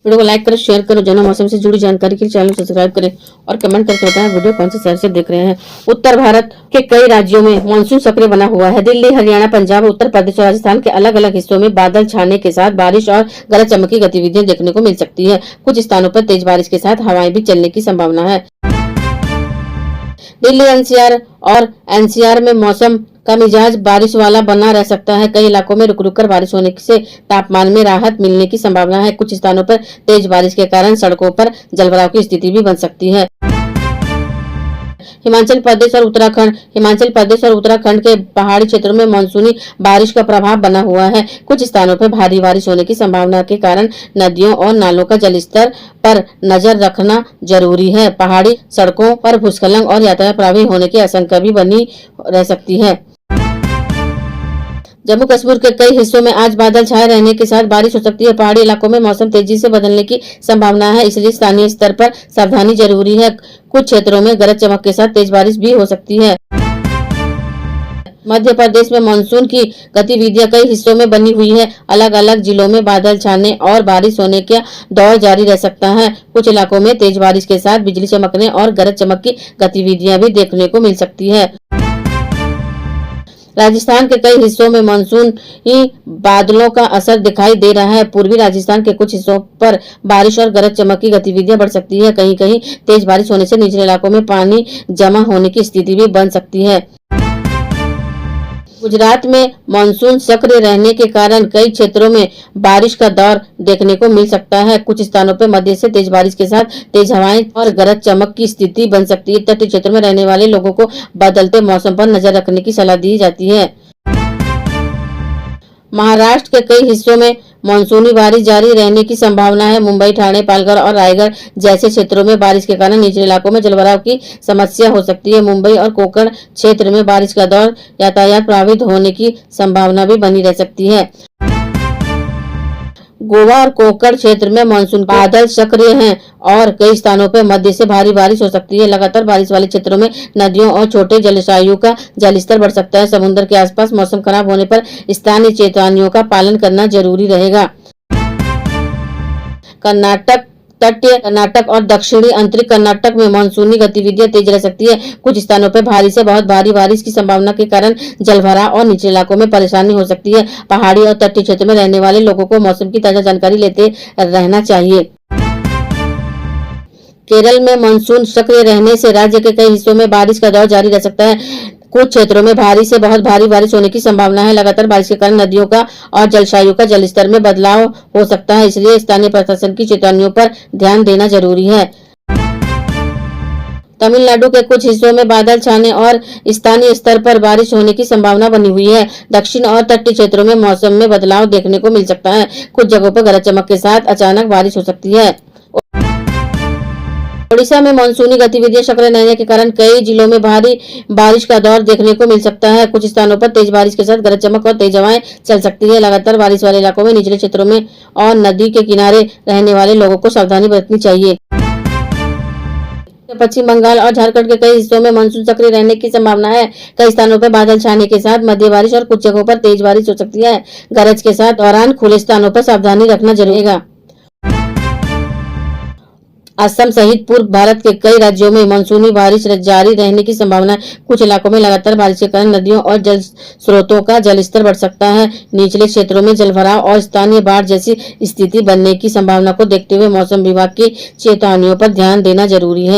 Video को like करें, share करें। रोजाना मौसम से जुड़ी जानकारी के लिए चैनल को सब्सक्राइब करें और कमेंट करके बताएं वीडियो कौन से शहर से देख रहे हैं। उत्तर भारत के कई राज्यों में मानसून सक्रिय बना हुआ है। दिल्ली, हरियाणा, पंजाब, उत्तर प्रदेश और राजस्थान के अलग अलग हिस्सों में बादल छाने के साथ बारिश और गरज चमक की गतिविधियां देखने को मिल सकती है। कुछ स्थानों पर तेज बारिश के साथ हवाएं भी चलने की संभावना है। दिल्ली एनसीआर और एनसीआर में मौसम का मिजाज बारिश वाला बना रह सकता है। कई इलाकों में रुक रुक कर बारिश होने से तापमान में राहत मिलने की संभावना है। कुछ स्थानों पर तेज बारिश के कारण सड़कों पर जलभराव की स्थिति भी बन सकती है। हिमाचल प्रदेश और उत्तराखंड के पहाड़ी क्षेत्रों में मानसूनी बारिश का प्रभाव बना हुआ है। कुछ स्थानों पर भारी बारिश होने की संभावना के कारण नदियों और नालों का जलस्तर पर नजर रखना जरूरी है। पहाड़ी सड़कों पर भूस्खलन और यातायात प्रभावित होने की आशंका भी बनी रह सकती है। जम्मू कश्मीर के कई हिस्सों में आज बादल छाए रहने के साथ बारिश हो सकती है। पहाड़ी इलाकों में मौसम तेजी से बदलने की संभावना है, इसलिए स्थानीय स्तर पर सावधानी जरूरी है। कुछ क्षेत्रों में गरज चमक के साथ तेज बारिश भी हो सकती है। मध्य प्रदेश में मानसून की गतिविधियां कई हिस्सों में बनी हुई है। अलग अलग जिलों में बादल छाने और बारिश होने का दौर जारी रह सकता है। कुछ इलाकों में तेज बारिश के साथ बिजली चमकने और गरज चमक की गतिविधियां भी देखने को मिल सकती है। राजस्थान के कई हिस्सों में मानसूनी बादलों का असर दिखाई दे रहा है। पूर्वी राजस्थान के कुछ हिस्सों पर बारिश और गरज चमक की गतिविधियां बढ़ सकती है। कहीं कहीं तेज बारिश होने से निचले इलाकों में पानी जमा होने की स्थिति भी बन सकती है। गुजरात में मानसून सक्रिय रहने के कारण कई क्षेत्रों में बारिश का दौर देखने को मिल सकता है। कुछ स्थानों पर मध्यम से तेज बारिश के साथ तेज हवाएं और गरज चमक की स्थिति बन सकती है। तटीय क्षेत्रों में रहने वाले लोगों को बदलते मौसम पर नजर रखने की सलाह दी जाती है। महाराष्ट्र के कई हिस्सों में मानसूनी बारिश जारी रहने की संभावना है। मुंबई, ठाणे, पालघर और रायगढ़ जैसे क्षेत्रों में बारिश के कारण निचले इलाकों में जलभराव की समस्या हो सकती है। मुंबई और कोंकण क्षेत्र में बारिश का दौर यातायात प्रभावित होने की संभावना भी बनी रह सकती है। गोवा और कोंकण क्षेत्र में मानसून बादल सक्रिय हैं और कई स्थानों पर मध्य से भारी बारिश हो सकती है। लगातार बारिश वाले क्षेत्रों में नदियों और छोटे जलाशयों का जलस्तर बढ़ सकता है। समुद्र के आसपास मौसम खराब होने पर स्थानीय चेतावनियों का पालन करना जरूरी रहेगा। कर्नाटक और दक्षिणी अंतरिक्ष कर्नाटक में मानसूनी गतिविधियां तेज रह सकती है। कुछ स्थानों पर भारी से बहुत भारी बारिश की संभावना के कारण जलभराव और निचले इलाकों में परेशानी हो सकती है। पहाड़ी और तटीय क्षेत्र में रहने वाले लोगों को मौसम की ताजा जानकारी लेते रहना चाहिए। केरल में मानसून सक्रिय रहने से राज्य के कई हिस्सों में बारिश का दौर जारी रह सकता है। कुछ क्षेत्रों में भारी से बहुत भारी बारिश होने की संभावना है। लगातार बारिश के कारण नदियों का और जलाशयों का जलस्तर में बदलाव हो सकता है, इसलिए स्थानीय प्रशासन की चेतावनियों पर ध्यान देना जरूरी है। तमिलनाडु के कुछ हिस्सों में बादल छाने और स्थानीय स्तर पर बारिश होने की संभावना बनी हुई है। दक्षिण और तटीय क्षेत्रों में मौसम में बदलाव देखने को मिल सकता है। कुछ जगहों पर गरज चमक के साथ अचानक बारिश हो सकती है। ओडिशा में मानसूनी गतिविधियां सक्रिय रहने के कारण कई जिलों में भारी बारिश का दौर देखने को मिल सकता है। कुछ स्थानों पर तेज बारिश के साथ गरज चमक और तेज हवाएं चल सकती है। लगातार बारिश वाले इलाकों में निचले क्षेत्रों में और नदी के किनारे रहने वाले लोगों को सावधानी बरतनी चाहिए। पश्चिम बंगाल और झारखंड के कई हिस्सों में मानसून सक्रिय रहने की संभावना है। कई स्थानों पर बादल छाने के साथ मध्य बारिश और कुछ जगहों पर तेज बारिश हो सकती है। गरज के साथ दौरान खुले स्थानों पर सावधानी रखना जरूरी है। असम सहित पूर्व भारत के कई राज्यों में मानसूनी बारिश जारी रहने की संभावना है। कुछ इलाकों में लगातार बारिश के कारण नदियों और जल स्रोतों का जलस्तर बढ़ सकता है। निचले क्षेत्रों में जलभराव और स्थानीय बाढ़ जैसी स्थिति बनने की संभावना को देखते हुए मौसम विभाग की चेतावनियों पर ध्यान देना जरूरी है।